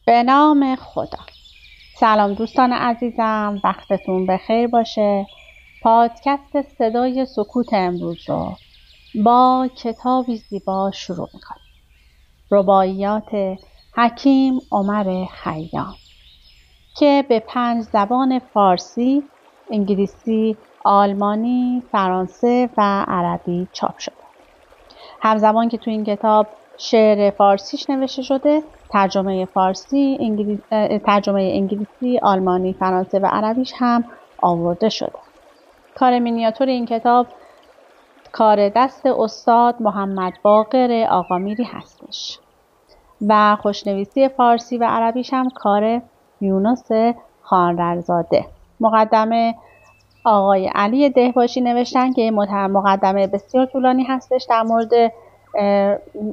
به نام خدا. سلام دوستان عزیزم، وقتتون بخیر باشه. پادکست صدای سکوت امروز رو با کتابی زیبا شروع میکنیم. رباعیات حکیم عمر خیام که به 5 زبان فارسی، انگلیسی، آلمانی، فرانسه و عربی چاپ شده. همزمان که تو این کتاب شعر فارسیش نوشته شده، ترجمه انگلیسی، آلمانی، فرانسه و عربیش هم آورده شده. کار مینیاتور این کتاب کار دست استاد محمد باقر آقامیری هستش و خوشنویسی فارسی و عربیش هم کار یونس خانرزاده. مقدمه آقای علی دهباشی نوشتن که مقدمه بسیار طولانی هستش در مورد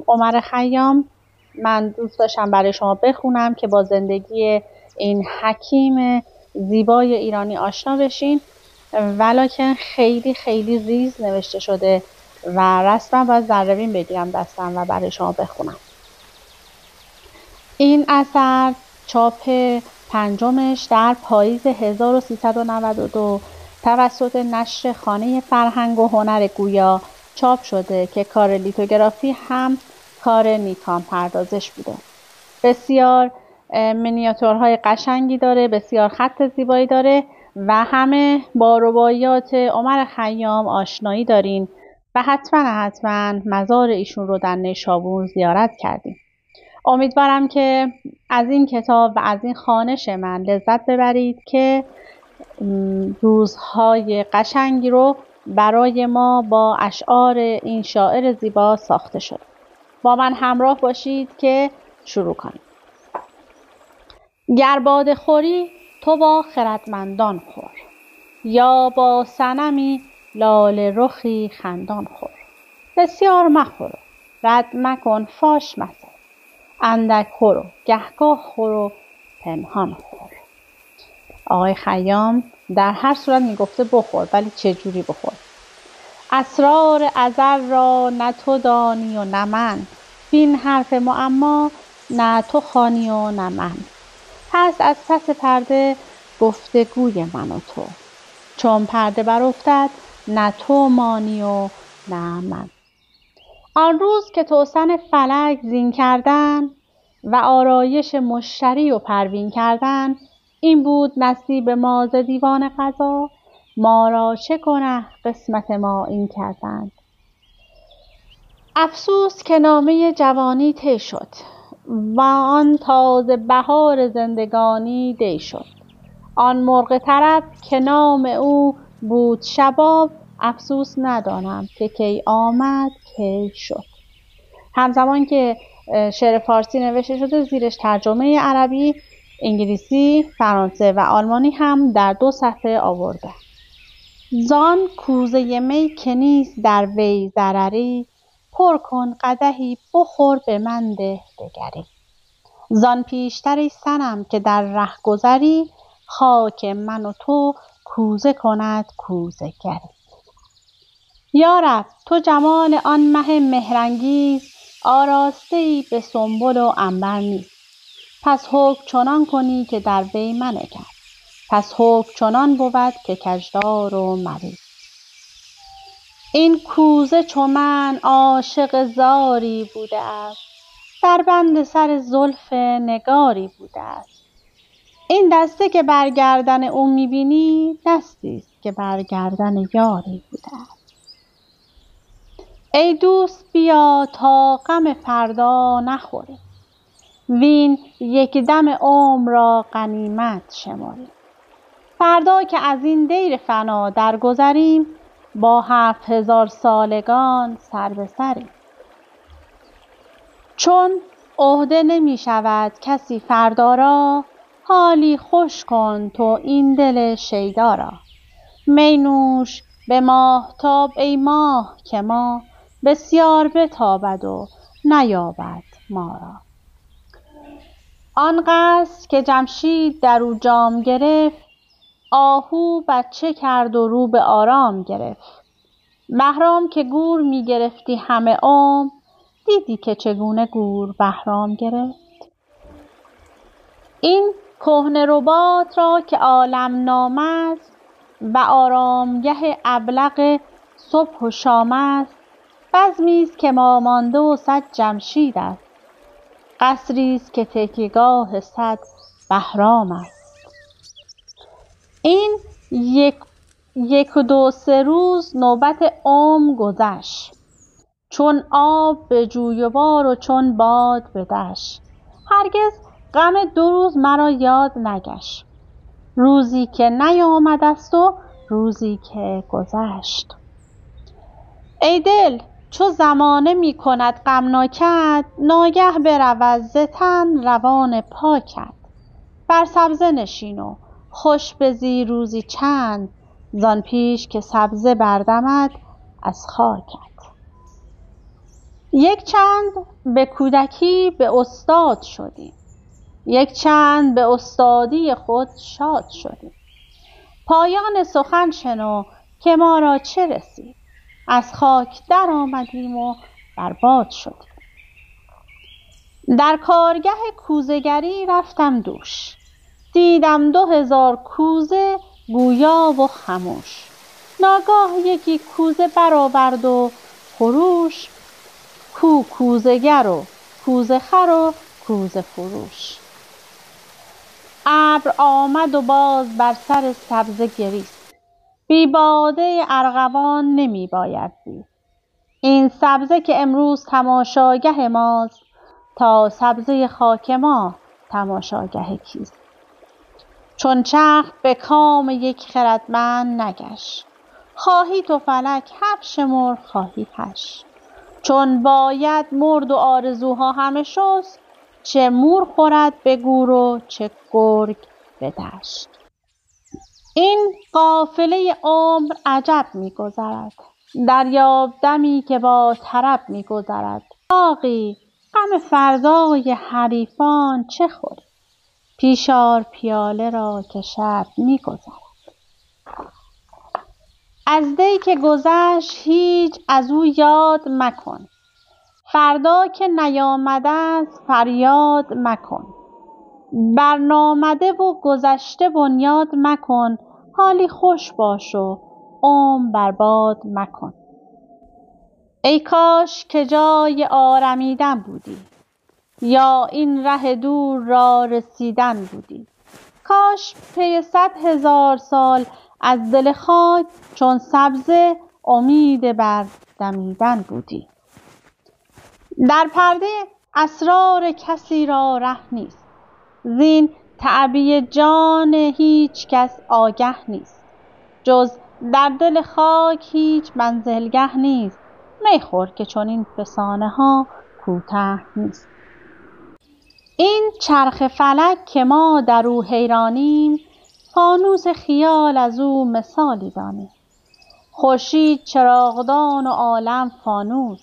عمر خیام. من دوست داشتم برای شما بخونم که با زندگی این حکیم زیبای ایرانی آشنا بشین، ولکن خیلی خیلی ریز نوشته شده و رسما باید ذره‌بین بگیرم دستم و برای شما بخونم. این اثر چاپ پنجمش در پاییز 1392 توسط نشر خانه فرهنگ و هنر گویا چاپ شده که کار لیتوگرافی هم کار نیکان پردازش بوده. بسیار مینیاتورهای قشنگی داره، بسیار خط زیبایی داره و همه با رباعیات عمر خیام آشنایی دارین و حتما مزار ایشون رو در نیشابور زیارت کردیم. امیدوارم که از این کتاب و از این خوانش من لذت ببرید که روزهای قشنگی رو برای ما با اشعار این شاعر زیبا ساخته شده. با من همراه باشید که شروع کنیم. گر باده خوری تو با خردمندان خور، یا با صنمی لاله رخی خندان خور. بسیار مخور، رد مکن فاش مساز، اندک خور و گهگاه خور و پنهان خور. آقای خیام در هر صورت میگفته بخور، ولی چه جوری بخور؟ اسرار ازل را نه تو دانی و نه من، بین حرف معما نه تو خوانی و نه من. هست از پس پرده گفتگوی من و تو، چون پرده برافتد نه تو مانی و نه من. آن روز که توسن فلک زین کردن و آرایش مشتری و پروین کردن، این بود نصیب ما ز دیوان قضا، ما را چه گنه قسمت ما این کردند. افسوس که نامه جوانی طی شد و آن تازه بهار زندگانی دی شد. آن مرغ طرب که نام او بود شباب، افسوس ندانم که کی آمد کی شد. همزمان که شعر فارسی نوشته شده، زیرش ترجمه عربی، انگلیسی، فرانسه و آلمانی هم در 2 صفحه آورده. زان کوزه می که نیست در وی ضرری، پر کن قدحی بخور به من ده دگری. زان پیشتر ای صنم که در ره گذری، خاک من و تو کوزه کند کوزه گری. یا رب تو جمال آن مه مهرانگیز، آراسته ای به سنبل و عنبر نیز. پس حکم چنان کنی که در وی منگر، پس حکم چنان بود که کژدار و مریض. این کوزه چو من عاشق زاری بوده است، در بند سر زلف نگاری بوده است. این دسته که بر گردن او میبینی، دستی است که بر گردن یاری بوده است. ای دوست بیا تا غم فردا نخوریم، وین یک دم عمر را غنیمت شماریم. فردا که از این دیر فنا درگذریم، با 7000 سالگان سر به سریم. چون عهده نمی شود کسی فردا را، حالی خوش کن تو این دل شیدا را. می نوش به ماهتاب ای ماه که ما، بسیار بتابد و نیابد ما را. آن قصر که جمشید در او جام گرفت، آهو بچه کرد و رو به آرام گرفت. بهرام که گور می گرفتی همه عمر، دیدی که چگونه گور بهرام گرفت. این کهنه رباط را که عالم نام است و آرامگه ابلق صبح و شام است، بزمی است که مامانده و صد جمشید است، قصری است که تکیهگاه صد بهرام است. این یک و دو سه روز نوبت عمر گذشت، چون آب به جویبار و چون باد به دشت. هرگز غم 2 روز مرا یاد نگشت، روزی که نیامد است و روزی که گذشت. ای دل چو زمانه می کند غمناکت، ناگه برود ز تن روان پاکت. بر سبزه نشین و خوش بزی روزی چند، زان پیش که سبزه بردمد از خاکت. یک چند به کودکی به استاد شدیم، یک چند به استادی خود شاد شدیم. پایان سخن شنو که ما را چه رسید، از خاک در آمدیم و بر باد شدیم. در کارگه کوزه‌گری رفتم دوش، دیدم 2000 کوزه گویا و خموش. ناگاه یکی کوزه برآورد و خروش، کو کوزه‌گر و کوزه خر و کوزه فروش. ابر آمد و باز بر سر سبزه گریست، بی باده ارغوان نمی باید زیست. این سبزه که امروز تماشاگه ماست، تا سبزه خاک ما تماشاگه کیست. چون چرخ به کام یک خردمند نگشت، خواهی تو فلک 7 شمر خواهی 8. چون باید مرد و آرزوها همه شست، چه مور خورد به گور و چه گرگ به دشت. این قافله عمر عجب می گذرد، دریاب دمی که با طرب می گذرد. آقی غم فردای حریفان چه خوری، پیش آر پیاله را که شب می گذرد. از دی که گذشت هیچ از او یاد مکن، فردا که نیامده است فریاد مکن. بر نامده و گذشته بنیاد مکن، حالی خوش باش و عمر برباد مکن. ای کاش که جای آرمیدن بودی، یا این ره دور را رسیدن بودی. کاش پی 100,000 سال از دل خاک، چون سبزه امید بر دمیدن بودی. در پرده اسرار کسی را ره نیست، زین تعبیه جان هیچ کس آگه نیست. جز در دل خاک هیچ منزلگه نیست، می خور که چنین فسانه ها کوته نیست. این چرخ فلک که ما در او حیرانیم، فانوس خیال از او مثالی دانیم. خورشید چراغدان و عالم فانوس،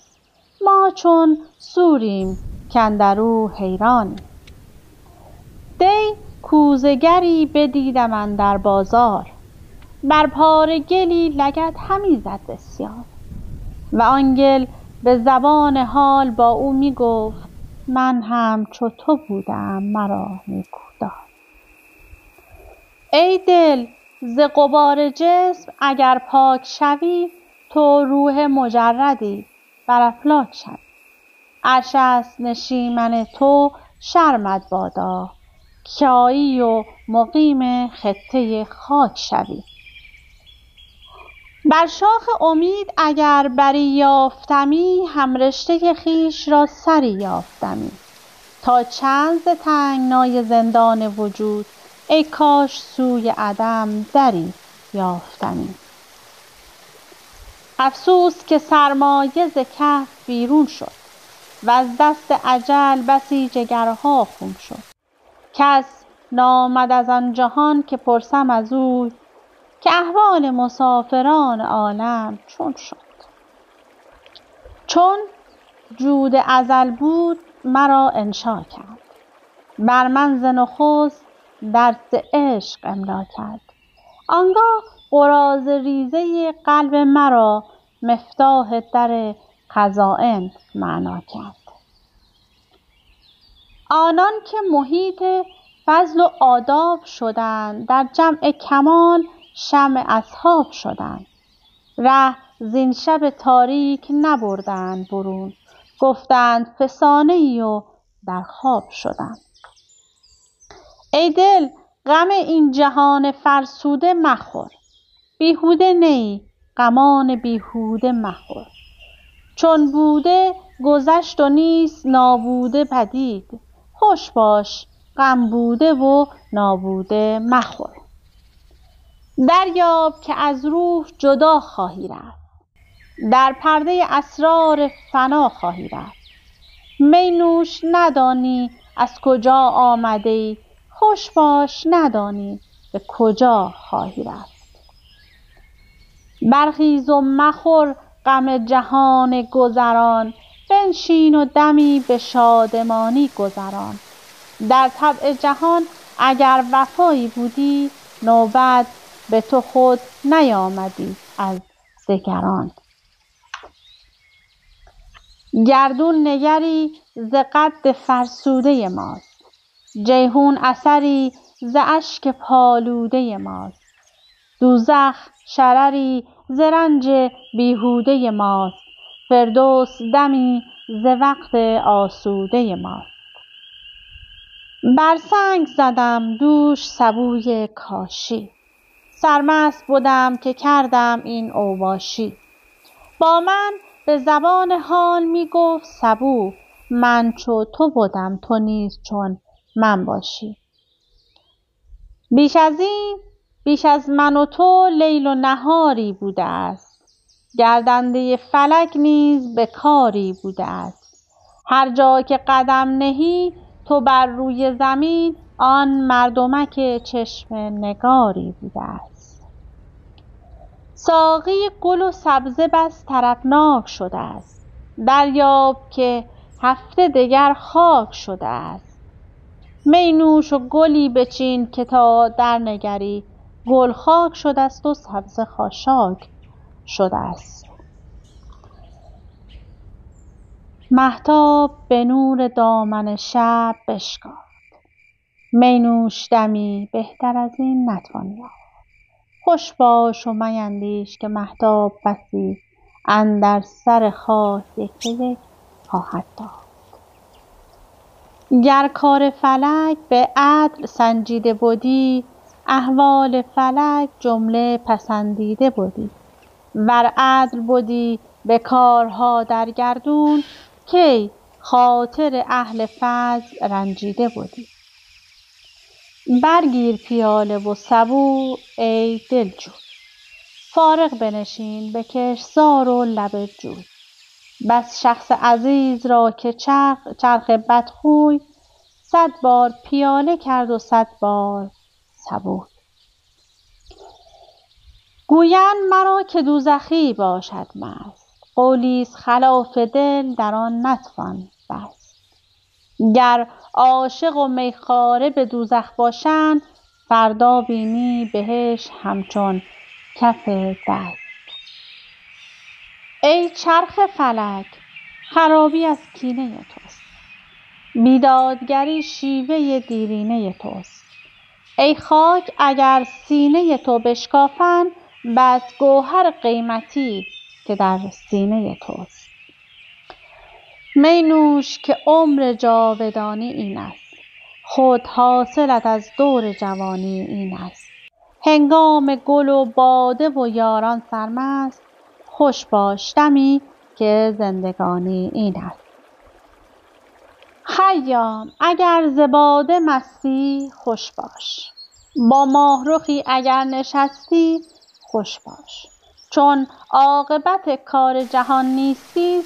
ما چون صوریم کاندر او حیرانیم. دی کوزه‌گری بدیدم اندر بازار، بر پاره گلی لگد همی زد بسیار. و آن گل به زبان حال با او می گفت، من هم چو تو بودم مرا نیکو دار. ای دل ز غبار جسم اگر پاک شوی، تو روح مجردی بر افلاک شوی. عرش است نشیمن تو شرمت بادا، که آیی و مقیم خطه خاک شوی. بر شاخ امید اگر بری یافتمی، هم رشته خویش را سری یافتمی. تا چند ز تنگنای زندان وجود، ای کاش سوی عدم دری یافتمی. افسوس که سرمایه ز کف بیرون شد، وز دست اجل بسی جگرها خون شد. کس نامد از آن جهان که پرسم از اوی، که احوال مسافران عالم چون شد. چون جود ازل بود مرا انشا کرد، بر من ز نخست درس عشق املا کرد. آنگاه قراضه ریزه قلب مرا، مفتاح در خزائن معنا کرد. آنان که محیط فضل و آداب شدند، در جمع کمال شمع اصحاب شدند. ره زین شب تاریک نبردند برون، گفتند فسانه‌ای و در خواب شدند. ای دل غم این جهان فرسوده مخور، بیهوده نی غمان بیهوده مخور. چون بوده گذشت و نیست نابوده پدید، خوش باش غم بوده و نابوده مخور. دریاب که از روح جدا خواهی رفت، در پرده اسرار فنا خواهی رفت. می نوش ندانی از کجا آمده‌ای، خوش باش ندانی به کجا خواهی رفت. برخیز و مخور غم جهان گذران، بنشین و دمی به شادمانی گذران. در طبع جهان اگر وفایی بودی، نوبت به تو خود نیامدی از دگران. گردون نگری ز قد فرسوده ماست، جیحون اثری ز اشک پالوده ماست. دوزخ شرری ز رنج بیهوده ماست، فردوس دمی ز وقت آسوده ماست. بر سنگ زدم دوش سبوی کاشی، سرمست بدم که کردم این اوباشی. با من به زبان حال می گفت سبو، من چو تو بدم تو نیز چون من باشی. بیش از این بیش از من و تو لیل و نهاری بوده است، گردنده فلک نیز به کاری بوده است. هر جا که قدم نهی تو بر روی زمین، آن مردمک چشم نگاری بوده است. ساقی گل و سبزه بس طربناک شده است، دریاب که هفته دگر خاک شده است. می نوش و گلی بچین که تا در نگری، گل خاک شده است و سبزه خاشاک شده است. مهتاب به نور دامن شب بشکافت، می نوش دمی بهتر از این نتوان یافت. خوش باش و میندیش که مهتاب بسی، اندر سر خاک یک به یک خواهد تافت. گر کار فلک به عدل سنجیده بودی، احوال فلک جمله پسندیده بودی. ور عدل بودی به کارها در گردون، کی خاطر اهل فضل رنجیده بودی. برگیر پیاله و سبو ای دلجوی، فارغ بنشین بکش زار و لب جوی. بس شخص عزیز را که چرخ بدخوی، 100 بار پیاله کرد و 100 بار سبوی. گویند مرا که دوزخی باشد مست، قولیست خلاف دل در آن نتوان بست. گر عاشق و میخواره به دوزخ باشند، فردا بینی بهشت همچون کف دست. ای چرخ فلک خرابی از کینه توست، بیدادگری شیوه دیرینه توست. ای خاک اگر سینه تو بشکافند، بس گوهر قیمتی که در سینه توست. می نوش که عمر جاودانی این است، خود حاصلت از دور جوانی این است. هنگام گل و باده و یاران سرمست، خوش باش دمی که زندگانی این است. خیام اگر ز باده مستی خوش باش، با ماه رخی اگر نشستی خوش باش. چون عاقبت کار جهان نیستی،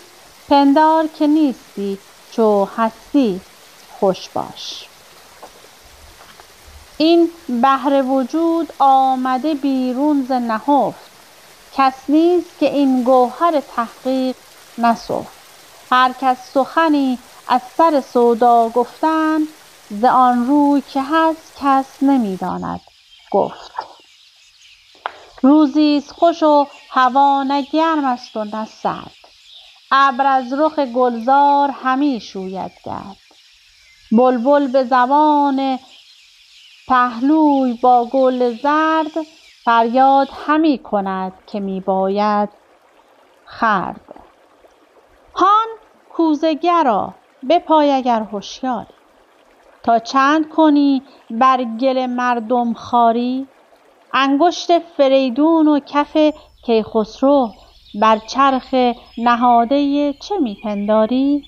پندار که نیستی چو هستی خوش باش. این بحر وجود آمده بیرون ز نهفت، کس نیست که این گوهر تحقیق نسفت. هر کس سخنی از سر سودا گفتن، ز آن روی که هست کس نمیداند گفت. روزیست خوش و هوا نه گرم است و نه سرد، ابر از رخ گلزار همی شوید گرد. بلبل به زبان پهلوی با گل زرد، فریاد همی کند که می باید خورد. هان کوزه گرا بپای اگر هوشیاری، تا چند کنی بر گل مردم خواری؟ انگشت فریدون و کف کیخسرو، بر چرخ نهاده چه می پنداری؟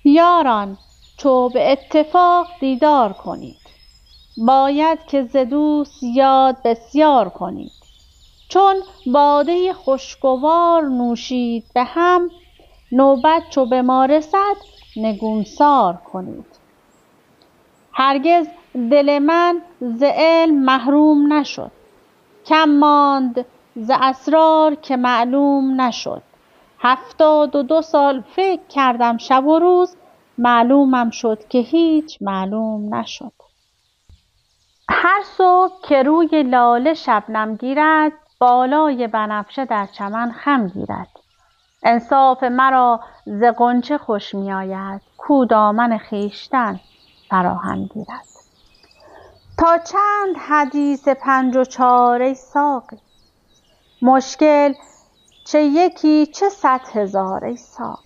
یاران چو به اتفاق دیدار کنید، باید که ز دوست یاد بسیار کنید. چون باده خوشگوار نوشید به هم، نوبت چو به ما رسد نگونسار کنید. هرگز دل من ز علم محروم نشد، کم ماند ز اسرار که معلوم نشد. 72 سال فکر کردم شب و روز، معلومم شد که هیچ معلوم نشد. هر صبح که روی لاله شبنم گیرد، بالای بنفشه در چمن خم گیرد. انصاف مرا ز غنچه خوش می آید، کو دامن خویشتن فراهم گیرد. تا چند حدیث 5 و 4 ای ساقی، مشکل چه یکی چه 100,000 ای ساقی.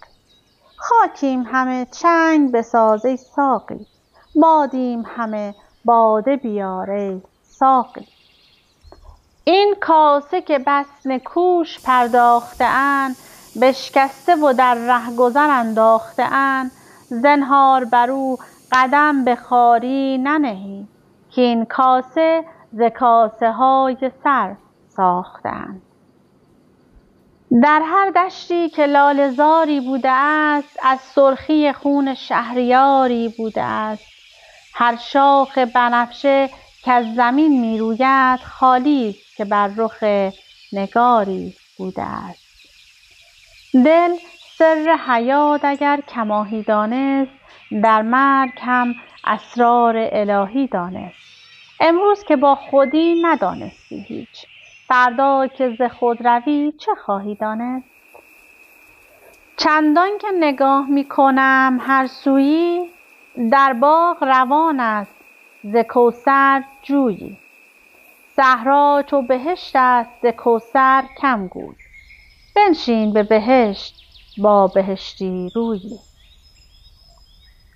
خاکیم همه چنگ بساز ای ساقی، بادیم همه باده بیار ای ساقی. این کاسه که بس نکوش پرداخته اند، بشکسته و در رهگذر انداخته اند. زنهار بر او قدم به خواری ننهی، که این کاسه ز کاسه های سر ساخته اند. در هر دشتی که لاله زاری بوده است، از سرخی خون شهریاری بوده است. هر شاخ بنفشه که از زمین می روید، خالی است که بر رخ نگاری بوده است. دل سر حیات اگر کماهی دانست، در مرگ هم اسرار الهی دانست. امروز که با خودی ندانستی هیچ، فردا که ز خود روی چه خواهی دانست؟ چندان که نگاه می کنم هر سویی، در باغ روان است ز کوثر جویی. صحرا چو بهشت است ز کوثر کم گوی، بنشین به بهشت با بهشتی رویی.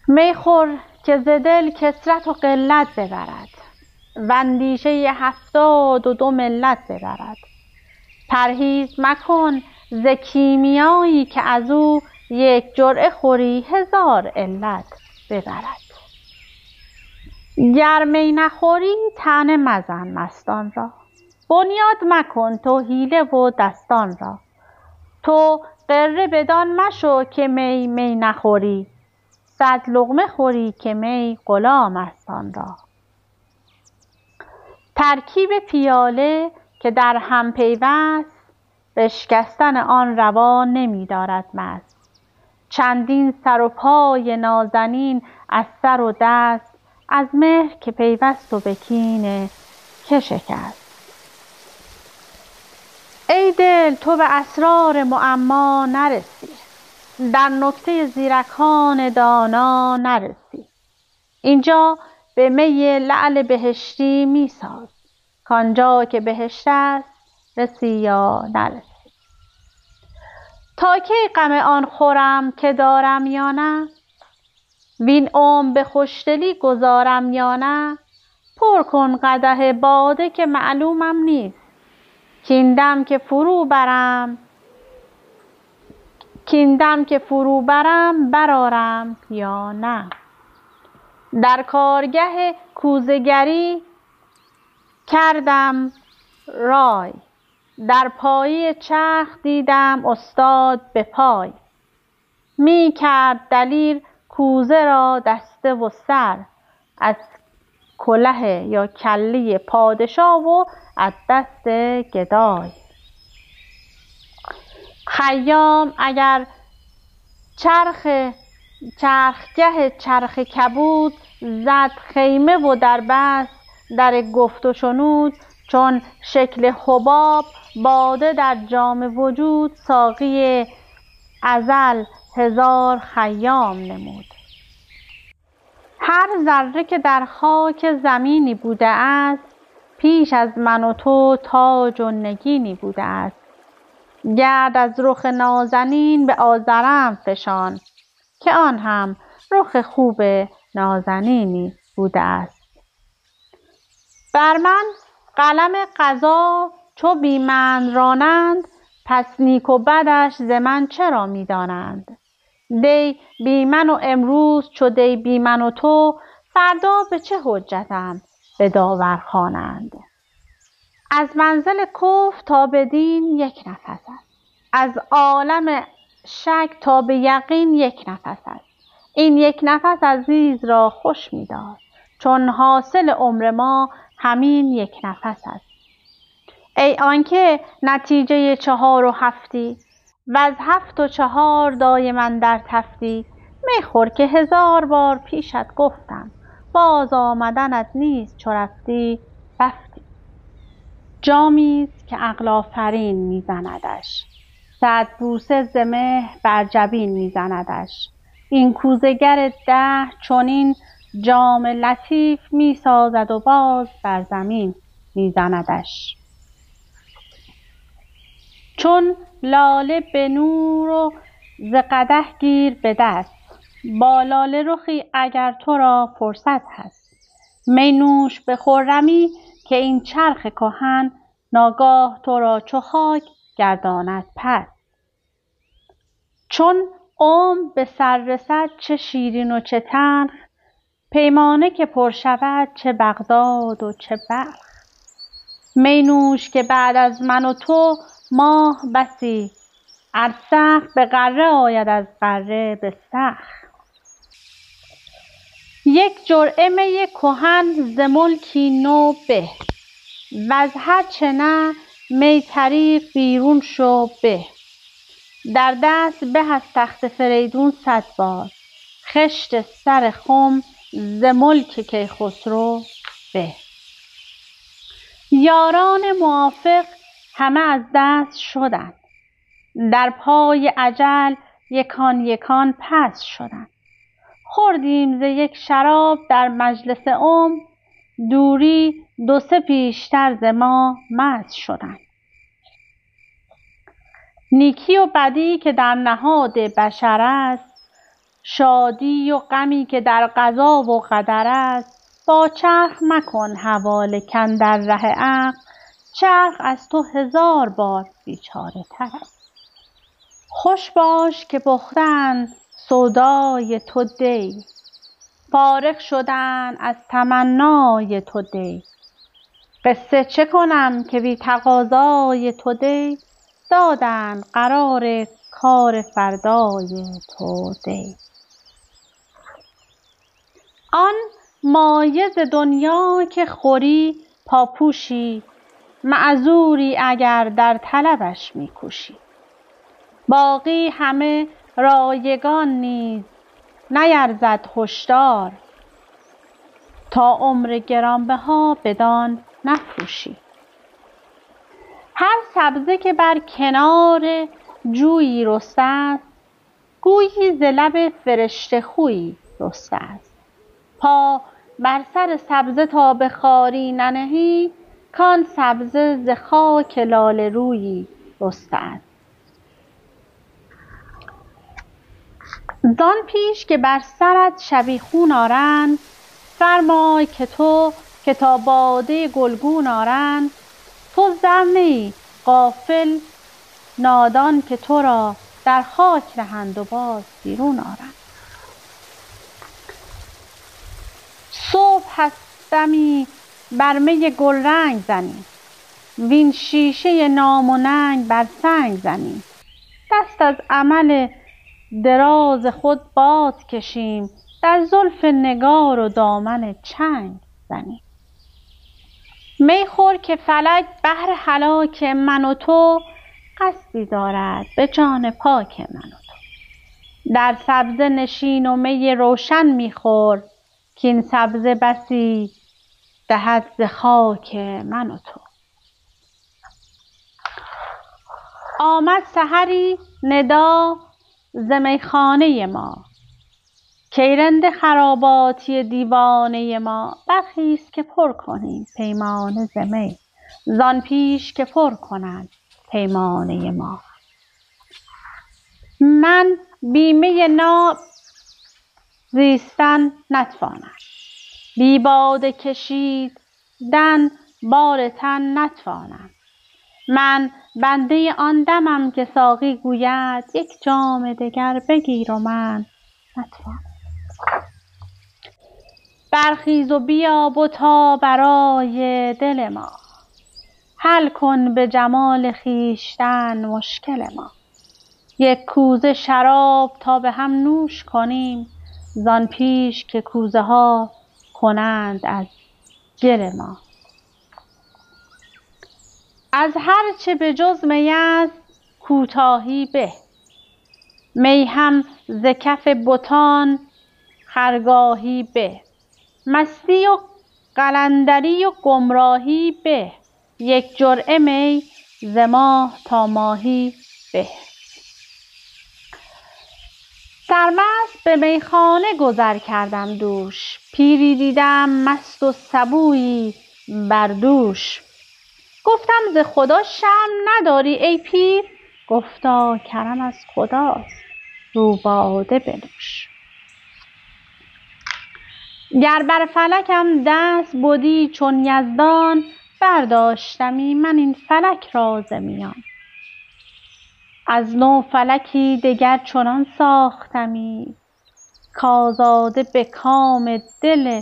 می خور که ز دل کثرت و قلت ببرد، و اندیشه 72 ملت ببرد. پرهیز مکن ز کیمیایی که از او، یک جرعه خوری 1000 علت ببرد. گر می نخوری طعنه مزن مستان را، بنیاد مکن تو حیله و دستان را. تو غره بدان مشو که می نخوری، 100 لقمه خوری که می غلام است آن را. ترکیب پیاله که در هم پیوست، بشکستن آن روا نمی دارد مست. چندین سر و پای نازنین از سر و دست، از مهر که پیوست و به کینه که شکست. ای دل تو به اسرار معما نرسی، در نکته زیرکان دانا نرسی. اینجا به می لعل بهشتی می ساز، کانجا که بهشت است رسی یا نرسی. تا کی غم آن خورم که دارم یا نه، وین عمر به خوشدلی گذارم یا نه. پر کن قدح باده که معلومم نیست، کین دم که فرو برم برارم یا نه. در کارگه کوزه گری کردم رای، در پایه چرخ دیدم استاد به پای. می کرد دلیر کوزه را دسته و سر، از کله یا کله پادشاه و از دست گدای. خیام اگر چرخگه چرخ کبود، زد خیمه و در بست در گفت و شنود. چون شکل حباب باده در جام وجود، ساقی ازل 1000 خیام نمود. هر ذره که در خاک زمینی بوده است، پیش از من و تو تاج و نگینی بوده است. گرد از رخ نازنین به آزرم فشان، که آن هم رخ خوب نازنینی بوده است. بر من قلم قضا چو بی من رانند، پس نیک و بدش ز من چرا می دانند؟ دی بی من و امروز چو دی بی من و تو، فردا به چه حجتم به داور خوانند؟ از منزل کفر تا به دین یک نفس است، از عالم شک تا به یقین یک نفس است. این یک نفس عزیز را خوش می دار، چون حاصل عمر ما همین یک نفس است. ای آنکه نتیجه 4 و 7 و از 7 و 4 دایما در تفتی، میخور که 1000 بار پیشت گفتم، باز آمدنت نیست چو رفتی رفتی. جامیست که عقل آفرین میزندش، 100 بوسه ز مهر بر جبین میزندش. این کوزه گر دهر چنین جام لطیف میسازد و باز بر زمین میزندش. چون لاله به نور و ز قدح گیر به دست، با لاله رخی اگر تو را فرصت هست. می نوش به خرمی که این چرخ کهن، ناگاه تو را چو خاک گرداند پس. چون عمر به سر رسد چه شیرین و چه تلخ، پیمانه که پر شود چه بغداد و چه بلخ. می نوش که بعد از من و تو ماه بسی، ار سخت به غره آید از غره به سخ. یک جرعه می کهن ز ملکی نو به، وز هر چه نه می طریق بیرون شو به. در دست به از تخت فریدون 100 بار، خشت سر خم ز ملک کیخسرو به. یاران موافق همه از دست شدند، در پای اجل یکان یکان پست شدند. خوردیم ز یک شراب در مجلس عمر، دوری 2-3 پیشتر ز ما مست شدند. نیکی و بدی که در نهاد بشر است، شادی و غمی که در قضا و قدر است. با چرخ مکن حواله کاندر ره عقل، چرخ از تو 1000 بار بیچاره تر است. خوش باش که پخته‌اند سودای تو دی، فارغ شدند از تمنای تو دی. قصه چه کنم که بی تقاضای تو دی، دادند قرار کار فردای تو دی. آن مایه ز دنیا که خوری پاپوشی، معذوری اگر در طلبش میکوشی. باقی همه رایگان نیز نیرزد هشدار، تا عمر گرانبها بدان نفروشی. هر سبزه که بر کنار جویی رسته است، گویی ز لب فرشته خویی رسته است. پا بر سر سبزه تا به خواری ننهی، کان سبزه ز خاک لاله رویی رسته است. زان پیش که بر سرت شبیخون آرند، فرمای که تو که تا باده گلگون آرند. تو زر نه ای غافل نادان که تو را در خاک نهند و باز بیرون آرند. صبح است دمی بر می گلرنگ زنی، وین شیشه نام و ننگ بر سنگ زنی. دست از امل دراز خود باز کشیم، در زلف نگار و دامن چنگ زنیم. می خور که فلک بهر هلاک من و تو، قصدی دارد به جان پاک من و تو. در سبزه نشین و می روشن میخور، کاین سبزه بسی دهد ز خاک من و تو. آمد سحری ندا ز میخانه ما، کی رند خراباتی دیوانه ما، برخیز که پر کنیم پیمانه ز می، زان پیش که پر کنند پیمانه ما. من بی می ناب زیستن نتوانم، بی باده کشیدن بار تن نتوانم. من بنده آن دمم که ساقی گوید یک جام دگر بگیر و من نتوانم. برخیز و بیا بتا برای دل ما، حل کن به جمال خویشتن مشکل ما. یک کوزه شراب تا به هم نوش کنیم، زان پیش که کوزه ها کنند از گل ما. از هر چه به جز می است کوتاهی به، می هم ز کف بتان خرگاهی به. مستی و قلندری و گمراهی به، یک جرعه می ز ماه تا ماهی به. سرمست به میخانه گذر کردم دوش، پیری دیدم مست و سبویی بر دوش. گفتم ز خدا شرم نداری ای پیر، گفتا کرم از خداست رو باده بنوش. گر بر فلکم دست بدی چون یزدان، برداشتمی من این فلک را ز میان. از نو فلکی دگر چنان ساختمی، کآزاده به کام دل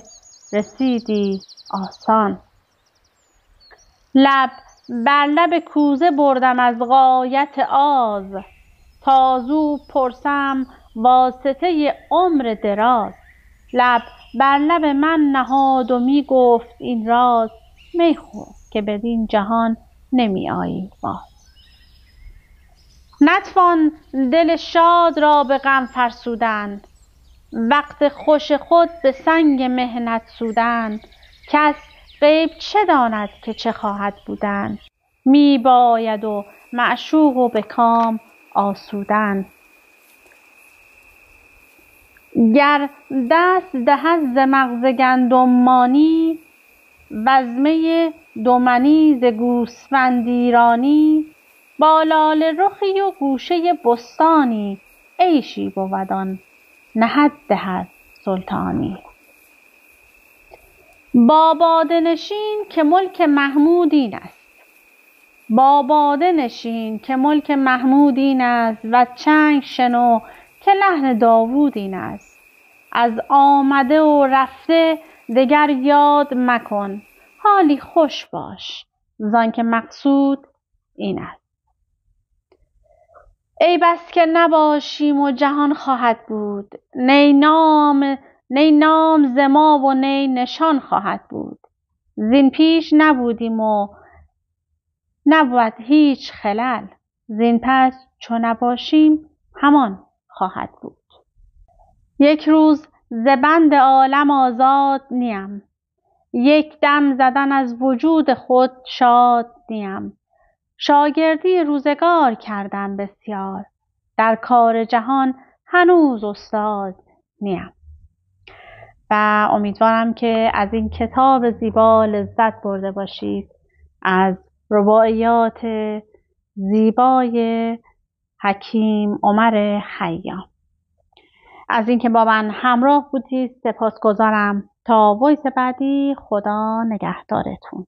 رسیدی آسان. لب بر لب کوزه بردم از غایت آز، تا زو پرسم واسطه عمر دراز. لب بر لب من نهاد و می گفت این راز، می خور که بدین جهان نمی آیی باز. نتوان دل شاد را به غم فرسودن، وقت خوش خود به سنگ محنت سودن. کس غیب چه داند که چه خواهد بودن، می باید و معشوق و به کام آسودن. گر دست دهد ز مغز گندم مانی، وز می دو منی ز گوسفند ایرانی. با لاله رخی و گوشه بستانی، عیشی بود آن نه حد دهد سلطانی. با باده نشین که ملک محمود این است، با باده نشین که ملک محمود این است. و چنگ شنو که لحن داوود این است. از آمده و رفته دگر یاد مکن، حالی خوش باش زان که مقصود این است. ای بس که نباشیم و جهان خواهد بود، نی نام ز ما و نی نشان خواهد بود. زین پیش نبودیم و نبود هیچ خلل، زین پس چو نباشیم همان خواهد بود. یک روز ز بند عالم آزاد نیم، یک دم زدن از وجود خود شاد نیم. شاگردی روزگار کردم بسیار، در کار جهان هنوز استاد نیم. و امیدوارم که از این کتاب زیبا لذت برده باشید، از رباعیات زیبای حکیم عمر خیام. از اینکه با من همراه بودید سپاسگزارم. تا وایس بعدی، خدا نگهدارتون.